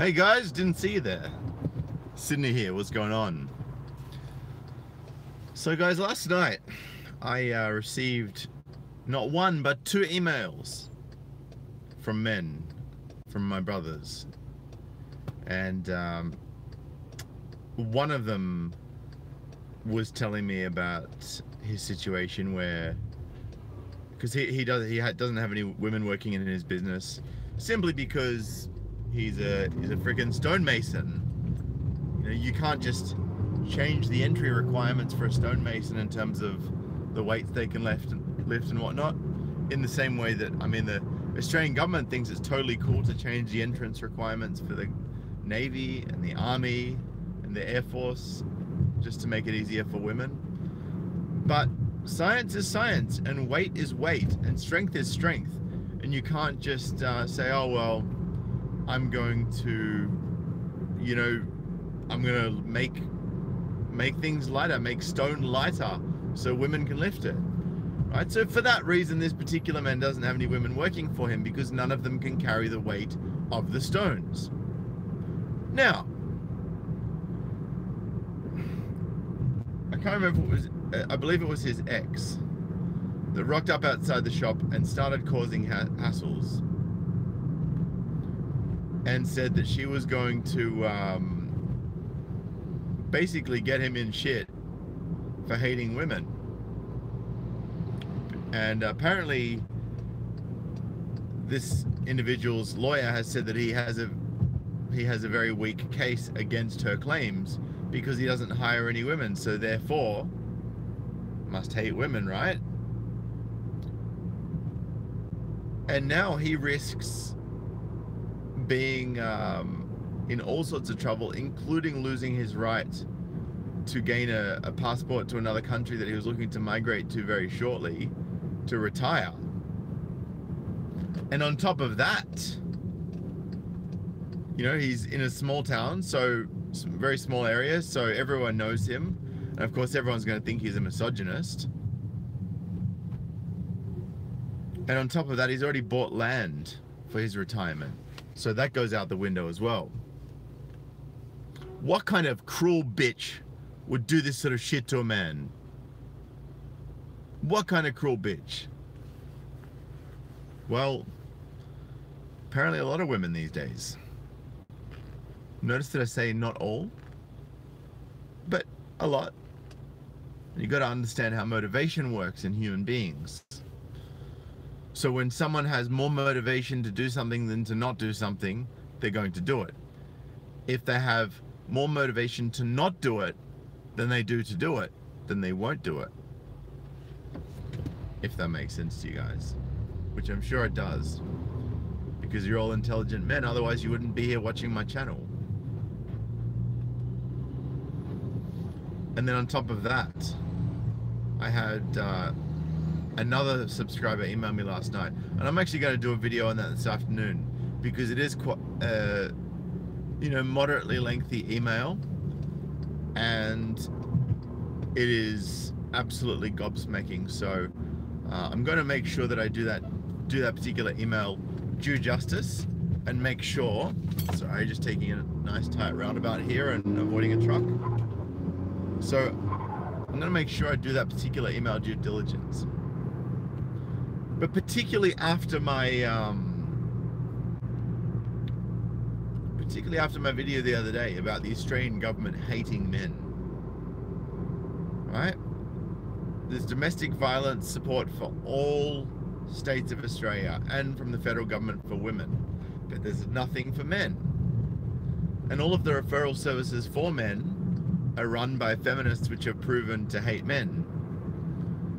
Hey guys, didn't see you there. Sydney here, what's going on? So guys, last night I received not one but 2 emails from men, from my brothers, and one of them was telling me about his situation where, because he doesn't have any women working in his business, simply because he's a freaking stonemason. You know, you can't just change the entry requirements for a stonemason in terms of the weights they can lift and whatnot, in the same way that, I mean, the Australian government thinks it's totally cool to change the entrance requirements for the Navy and the Army and the Air Force just to make it easier for women. But science is science, and weight is weight, and strength is strength, and you can't just say, oh well, I'm going to, you know, I'm gonna make things lighter, make stone lighter so women can lift it, right? So for that reason, this particular man doesn't have any women working for him, because none of them can carry the weight of the stones. Now, I can't remember what it was, I believe it was his ex that rocked up outside the shop and started causing hassles, and said that she was going to basically get him in shit for hating women. And apparently this individual's lawyer has said that he has a very weak case against her claims, because he doesn't hire any women, so therefore must hate women, right? And now he risks being in all sorts of trouble, including losing his right to gain a passport to another country that he was looking to migrate to very shortly, to retire. And on top of that, you know, he's in a small town, so very small area, so everyone knows him, and of course everyone's going to think he's a misogynist. And on top of that, he's already bought land for his retirement, so that goes out the window as well. What kind of cruel bitch would do this sort of shit to a man? What kind of cruel bitch? Well, apparently a lot of women these days. Notice that I say not all, but a lot. You got to understand how motivation works in human beings. So when someone has more motivation to do something than to not do something, they're going to do it. If they have more motivation to not do it than they do to do it, then they won't do it. If that makes sense to you guys, which I'm sure it does, because you're all intelligent men, otherwise you wouldn't be here watching my channel. And then on top of that, I had another subscriber email me last night, and I'm actually going to do a video on that this afternoon, because it is quite, you know, moderately lengthy email, and it is absolutely gobsmacking. So I'm going to make sure that I do that particular email due justice, and make sure. Sorry, just taking a nice tight roundabout here and avoiding a truck. So I'm going to make sure I do that particular email due diligence. But particularly after my video the other day about the Australian government hating men, right? There's domestic violence support for all states of Australia, and from the federal government for women, but there's nothing for men. And all of the referral services for men are run by feminists, which are proven to hate men.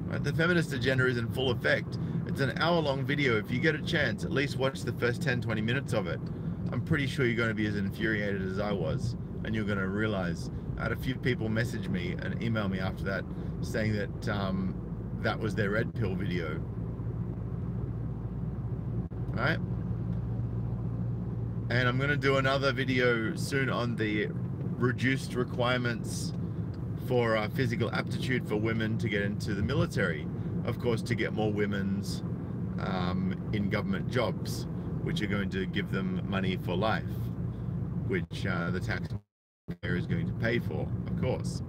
Right? The feminist agenda is in full effect. It's an hour-long video. If you get a chance, at least watch the first 10-20 minutes of it. I'm pretty sure you're going to be as infuriated as I was, and you're going to realize. I had a few people message me and email me after that, saying that that was their red pill video. Right? And I'm going to do another video soon on the reduced requirements for physical aptitude for women to get into the military. Of course, to get more women's in government jobs, which are going to give them money for life. which the taxpayer is going to pay for, of course.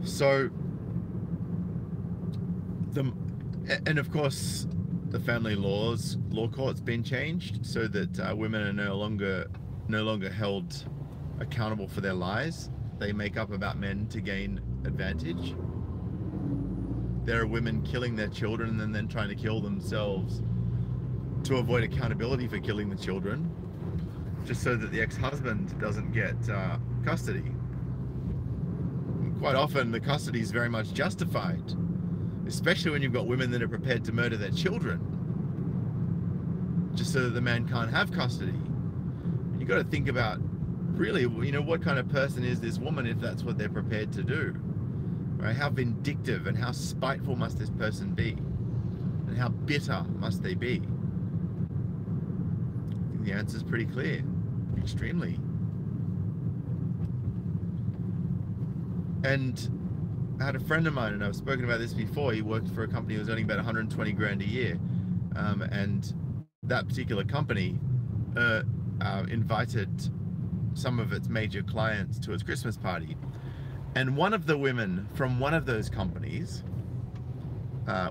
So, and of course, the family law court's been changed so that women are no longer held accountable for their lies. They make up about men to gain advantage. There are women killing their children and then trying to kill themselves to avoid accountability for killing the children, just so that the ex-husband doesn't get custody. And quite often the custody is very much justified, especially when you've got women that are prepared to murder their children just so that the man can't have custody. And you've got to think about, really, you know, what kind of person is this woman if that's what they're prepared to do? Right? How vindictive and how spiteful must this person be? And how bitter must they be? I think the answer is pretty clear. Extremely. And I had a friend of mine, and I've spoken about this before, he worked for a company that was earning about 120 grand a year. And that particular company invited some of its major clients to its Christmas party. And one of the women from one of those companies,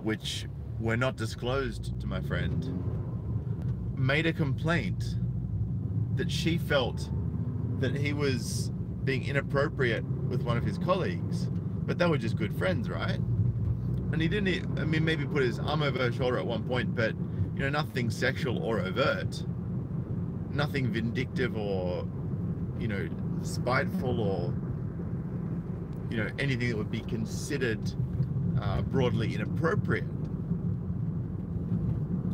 which were not disclosed to my friend, made a complaint that she felt that he was being inappropriate with one of his colleagues, but they were just good friends, right? And he didn't, I mean, maybe put his arm over her shoulder at one point, but, you know, nothing sexual or overt, nothing vindictive or, you know, spiteful or, you know, anything that would be considered broadly inappropriate.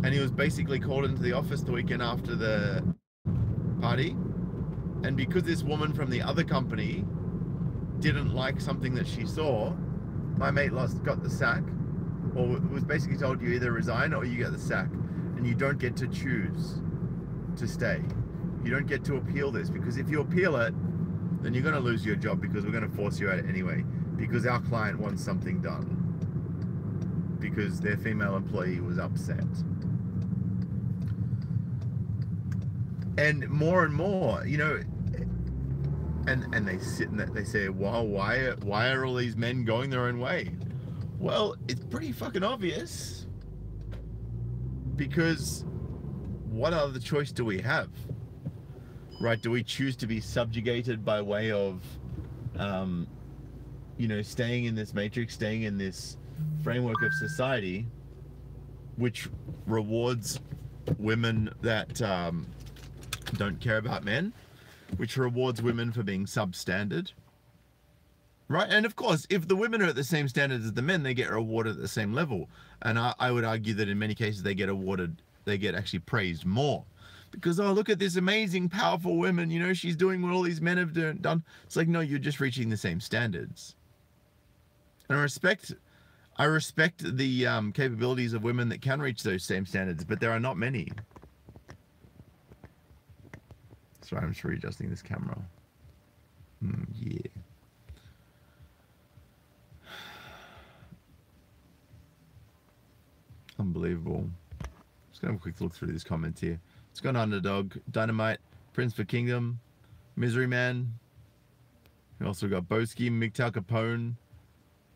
And he was basically called into the office the weekend after the party, and because this woman from the other company didn't like something that she saw, my mate got the sack, or was basically told, you either resign or you get the sack, and you don't get to choose to stay. You don't get to appeal this, because if you appeal it, then you're going to lose your job, because we're going to force you out anyway, because our client wants something done, because their female employee was upset. And more, you know, and they sit and they say, well, why are all these men going their own way? Well, it's pretty fucking obvious, because what other choice do we have? Right? Do we choose to be subjugated by way of, you know, staying in this matrix, staying in this framework of society, which rewards women that don't care about men, which rewards women for being substandard, right? And of course, if the women are at the same standards as the men, they get rewarded at the same level. And I would argue that in many cases they get actually praised more. Because, oh, look at this amazing, powerful woman, you know, she's doing what all these men have done. It's like, no, you're just reaching the same standards. And I respect the capabilities of women that can reach those same standards, but there are not many. Sorry, I'm just readjusting this camera. Yeah. Unbelievable. Just gonna have a quick look through these comments here. It's got Underdog, Dynamite, Prince for Kingdom, Misery Man. We also got Boski, MGTOW Capone,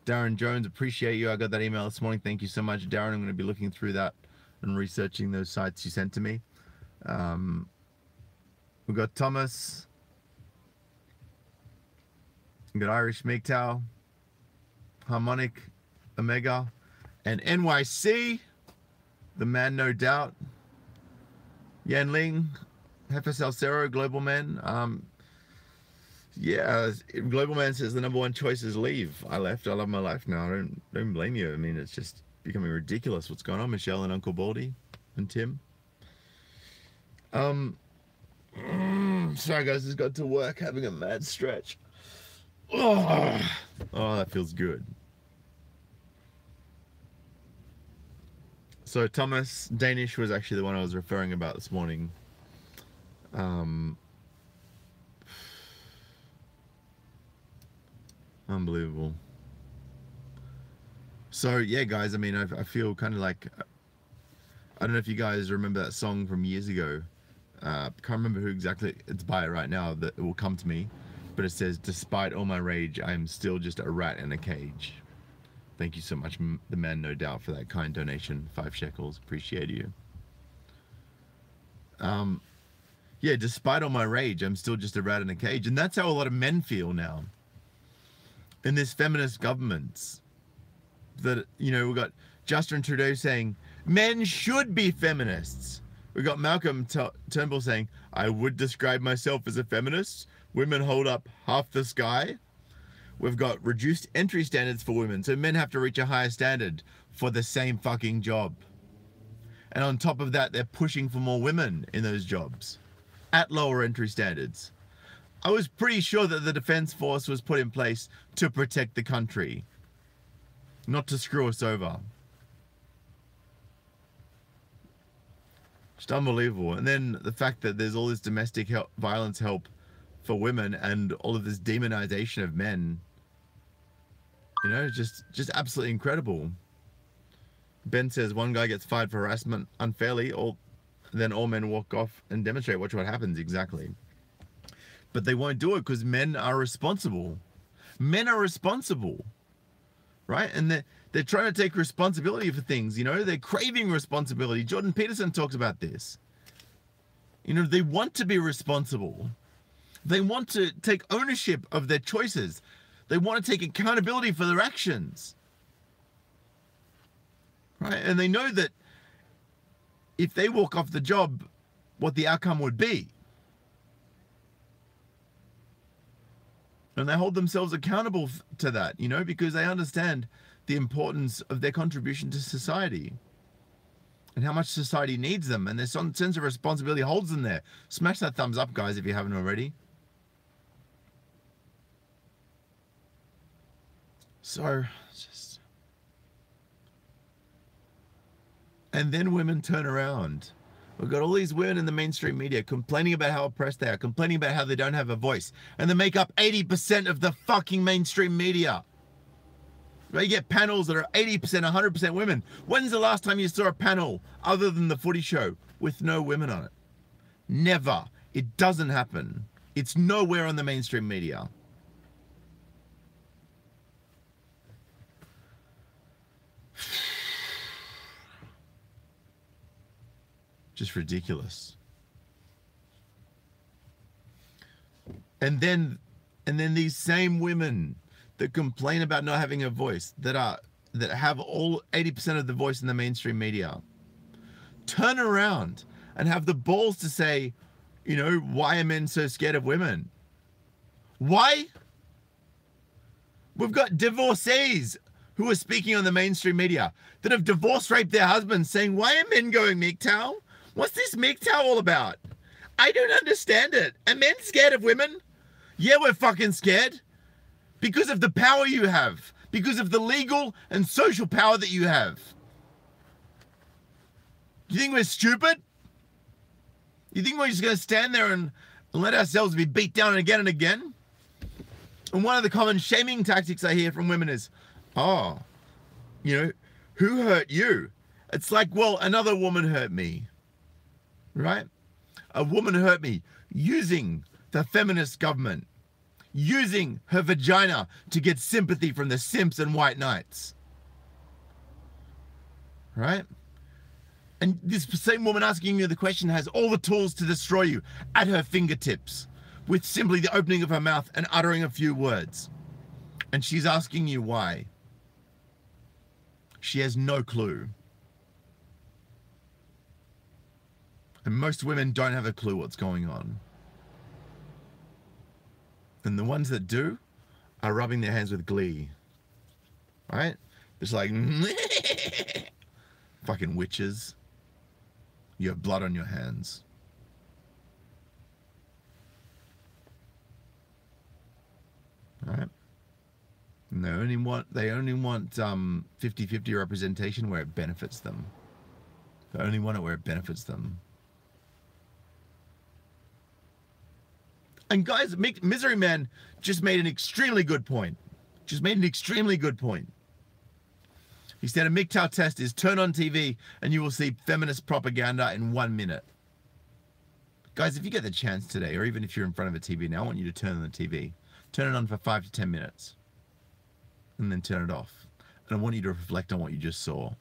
Darren Jones. Appreciate you. I got that email this morning. Thank you so much, Darren. I'm going to be looking through that and researching those sites you sent to me. We've got Thomas. We've got Irish MGTOW, Harmonic, Omega, and NYC, the man no doubt. Yan Ling, Hefe Salcero, Global Man. Yeah, Global Man says the #1 choice is leave. I left. I love my life now. I don't blame you. I mean, it's just becoming ridiculous what's going on. Michelle and Uncle Baldy and Tim. Sorry guys, just got to work having a mad stretch. Oh, that feels good. So Thomas Danish was actually the one I was referring about this morning. Unbelievable. So yeah, guys, I mean, I feel kind of like I don't know if you guys remember that song from years ago. Can't remember who exactly it's by right now, that it will come to me. But it says, despite all my rage, I am still just a rat in a cage. Thank you so much, the man, no doubt, for that kind donation. 5 shekels. Appreciate you. Yeah, despite all my rage, I'm still just a rat in a cage. And that's how a lot of men feel now. In this feminist government. That, you know, we've got Justin Trudeau saying, men should be feminists. We've got Malcolm Turnbull saying, I would describe myself as a feminist. Women hold up half the sky. We've got reduced entry standards for women, so men have to reach a higher standard for the same fucking job. And on top of that, they're pushing for more women in those jobs at lower entry standards. I was pretty sure that the Defense Force was put in place to protect the country, not to screw us over. Just unbelievable. And then the fact that there's all this domestic violence help for women and all of this demonization of men, you know, just absolutely incredible. Ben says one guy gets fired for harassment unfairly, then all men walk off and demonstrate. Watch what happens. Exactly. But they won't do it because men are responsible. Men are responsible, right? And they're trying to take responsibility for things, you know, they're craving responsibility. Jordan Peterson talks about this. You know, they want to be responsible. They want to take ownership of their choices. They want to take accountability for their actions. Right? And they know that if they walk off the job, what the outcome would be. And they hold themselves accountable to that, you know, because they understand the importance of their contribution to society and how much society needs them. And their sense of responsibility holds them there. Smash that thumbs up, guys, if you haven't already. So, just... And then women turn around. We've got all these women in the mainstream media complaining about how oppressed they are, complaining about how they don't have a voice. And they make up 80% of the fucking mainstream media. Right? You get panels that are 80%, 100% women. When's the last time you saw a panel other than the footy show with no women on it? Never. It doesn't happen. It's nowhere on the mainstream media. Just ridiculous. And then these same women that complain about not having a voice, that have all 80% of the voice in the mainstream media, turn around and have the balls to say, you know, why are men so scared of women? Why? We've got divorcees who are speaking on the mainstream media that have divorce raped their husbands, saying, why are men going MGTOW? What's this MGTOW all about? I don't understand it. Are men scared of women? Yeah, we're fucking scared. Because of the power you have. Because of the legal and social power that you have. You think we're stupid? You think we're just going to stand there and let ourselves be beat down again and again? And one of the common shaming tactics I hear from women is, oh, you know, who hurt you? It's like, well, another woman hurt me. Right? A woman hurt me using the feminist government, using her vagina to get sympathy from the simps and white knights. Right? And this same woman asking you the question has all the tools to destroy you at her fingertips with simply the opening of her mouth and uttering a few words. And she's asking you why. She has no clue. And most women don't have a clue what's going on. And the ones that do are rubbing their hands with glee. Right? It's like, fucking witches. You have blood on your hands. Right? And they only want 50-50 representation where it benefits them. They only want it where it benefits them. And guys, Misery Man just made an extremely good point. He said a MGTOW test is turn on TV and you will see feminist propaganda in 1 minute. Guys, if you get the chance today, or even if you're in front of a TV now, I want you to turn on the TV. Turn it on for 5 to 10 minutes. And then turn it off. And I want you to reflect on what you just saw.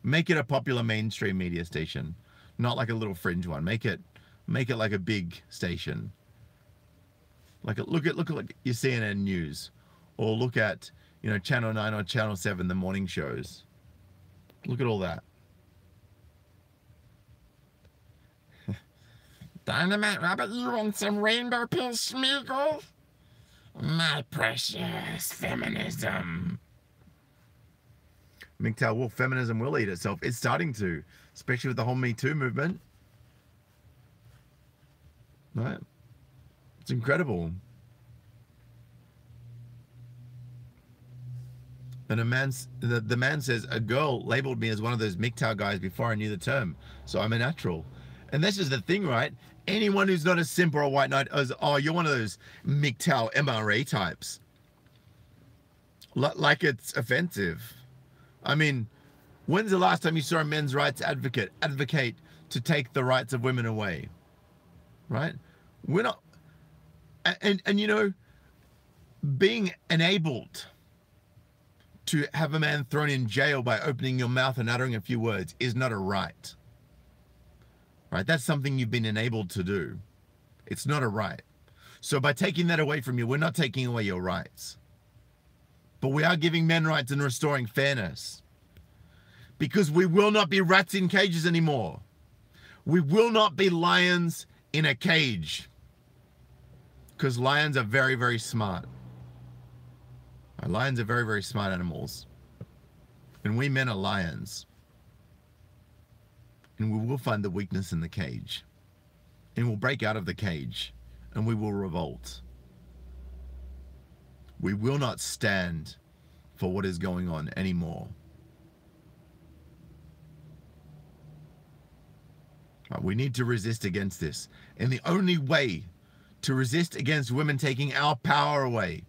Make it a popular mainstream media station. Not like a little fringe one. Make it like a big station. Look at like your CNN News. Or look at, you know, Channel 9 or Channel 7, the morning shows. Look at all that. Dynamite Rabbit, you want some rainbow peel schmeagol? My precious feminism. MGTOW, well, feminism will eat itself. It's starting to, especially with the whole Me Too movement. Right? It's incredible. And the man says, a girl labeled me as one of those MGTOW guys before I knew the term, so I'm a natural. And that's just the thing, right? Anyone who's not a simp or a white knight is, oh, you're one of those MGTOW MRA types. Like it's offensive. I mean, when's the last time you saw a men's rights advocate advocate to take the rights of women away? Right? We're not, and you know, being enabled to have a man thrown in jail by opening your mouth and uttering a few words is not a right. Right? That's something you've been enabled to do. It's not a right. So by taking that away from you, we're not taking away your rights. But we are giving men rights and restoring fairness. Because we will not be rats in cages anymore. We will not be lions in a cage. Because lions are very, very smart. Lions are very, very smart animals. And we men are lions. And we will find the weakness in the cage. And we'll break out of the cage. And we will revolt. We will not stand for what is going on anymore. We need to resist against this. And the only way to resist against women taking our power away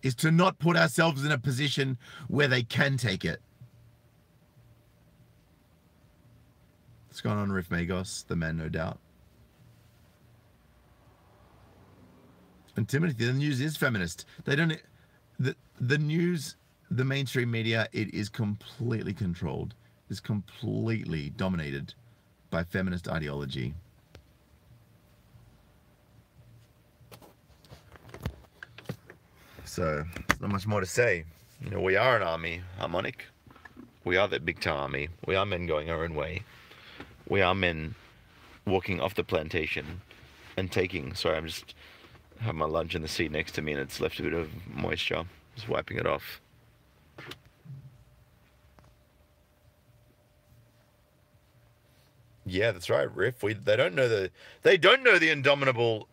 is to not put ourselves in a position where they can take it. What's going on, Riff Magos? The man, no doubt. And Timothy, the news is feminist. They don't... The news, the mainstream media, it is completely controlled. It's completely dominated by feminist ideology. So, there's not much more to say. You know, we are an army, Harmonic. We are that MGTOW army. We are men going our own way. We are men walking off the plantation and taking... Sorry, I'm just having my lunch in the seat next to me and it's left a bit of moisture. Just wiping it off. Yeah, that's right, Riff. They don't know the indomitable,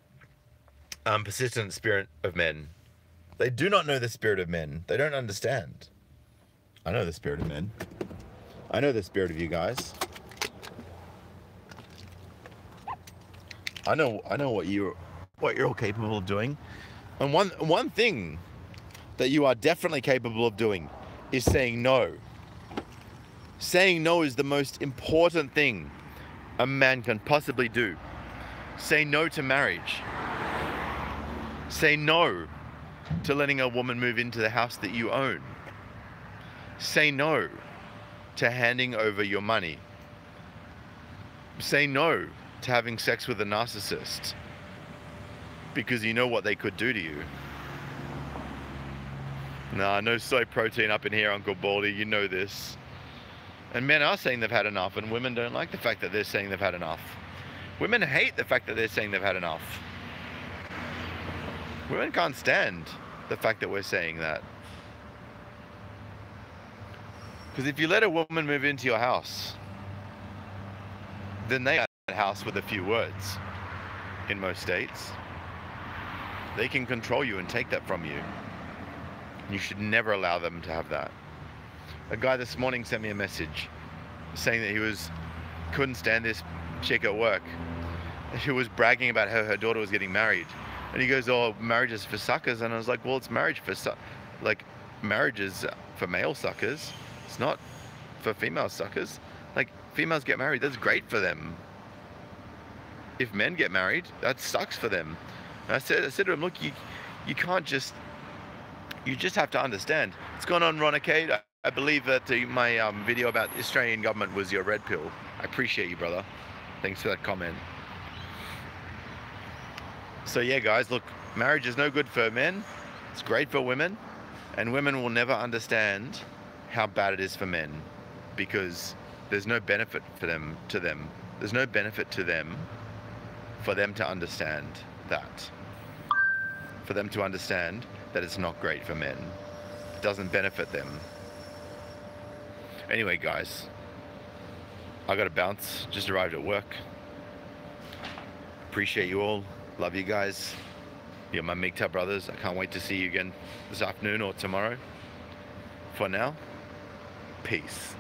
persistent spirit of men. They do not know the spirit of men. They don't understand. I know the spirit of men. I know the spirit of you guys. I know what you're all capable of doing. And one thing that you are definitely capable of doing is saying no. Saying no is the most important thing a man can possibly do. Say no to marriage. Say no to letting a woman move into the house that you own. Say no to handing over your money. Say no to having sex with a narcissist because you know what they could do to you. Nah, no soy protein up in here, Uncle Baldy, you know this. And men are saying they've had enough, and women don't like the fact that they're saying they've had enough. Women hate the fact that they're saying they've had enough. Women can't stand the fact that we're saying that. Because if you let a woman move into your house, then they are in that house with a few words in most states. They can control you and take that from you. You should never allow them to have that. A guy this morning sent me a message saying that he couldn't stand this chick at work. She was bragging about how her daughter was getting married. And he goes, oh, marriage is for suckers. And I was like, well, it's marriage for marriage is for male suckers. It's not for female suckers. Like, females get married, that's great for them. If men get married, that sucks for them. And I said to him, look, you can't just, you just have to understand. What's going on, Ronicade? I believe that my video about the Australian government was your red pill. I appreciate you, brother. Thanks for that comment. So yeah, guys, look, marriage is no good for men. It's great for women, and women will never understand how bad it is for men, because there's no benefit for them to them. There's no benefit to them for them to understand that. For them to understand that it's not great for men. It doesn't benefit them. Anyway, guys, I gotta bounce. Just arrived at work. Appreciate you all. Love you guys. You're my MGTOW brothers. I can't wait to see you again this afternoon or tomorrow. For now, peace.